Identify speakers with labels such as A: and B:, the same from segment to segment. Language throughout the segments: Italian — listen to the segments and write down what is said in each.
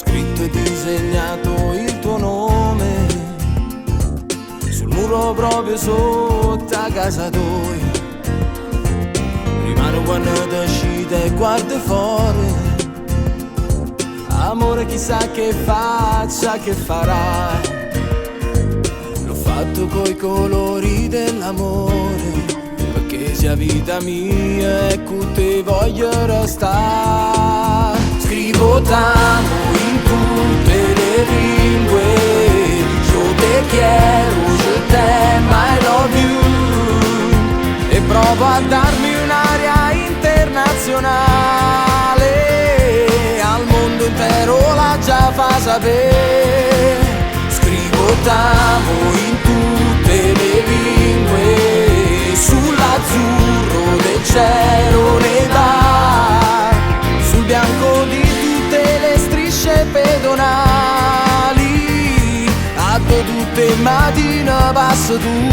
A: scritto e disegnato il tuo nome sul muro proprio sotto a casa tua. Rimane quando ti uscite e guardi fuori. Amore, chissà che faccia, che farai. L'ho fatto coi colori dell'amore, perché sia vita mia e con te voglio restare. Scrivo tanto in tutte le lingue, io te quiero, je t'aime, I love you. E provo a darmi un'aria internazionale, al mondo intero la già fa sapere. Scrivo t'amo in tutte le lingue, sull'azzurro del cielo ne dai, sul bianco di tutte le strisce pedonali. A tutte mattine passa tu,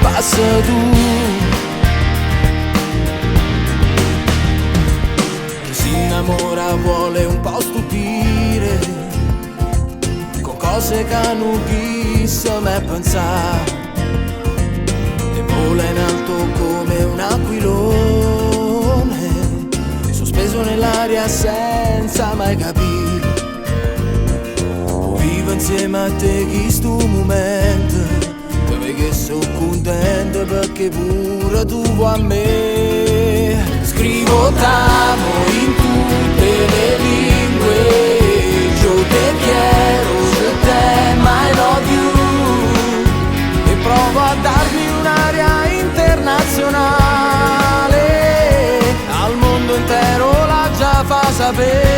A: passa tu. Chi si innamora vuole un po' stupire con cose che non chissà mai pensare, e vola in alto come un aquilone, sospeso nell'aria senza mai capire. Vivo insieme a te chi sto momento, dove che sono contento perché pure tu vuoi a me. Scrivo t'amo in tutte le lingue, io te quiero, je t'aime, I love you. E provo a darmi un'aria internazionale, al mondo intero la già fa sapere. Scrivo t'amo in tutte le lingue, io te quiero, je t'aime, I love you. E provo a darmi un'aria internazionale, al mondo intero la già fa sapere. Scrivo t'amo in tutte le lingue, io te quiero, je t'aime, I love you. E provo a darmi un'aria internazionale, al mondo intero la già fa sapere.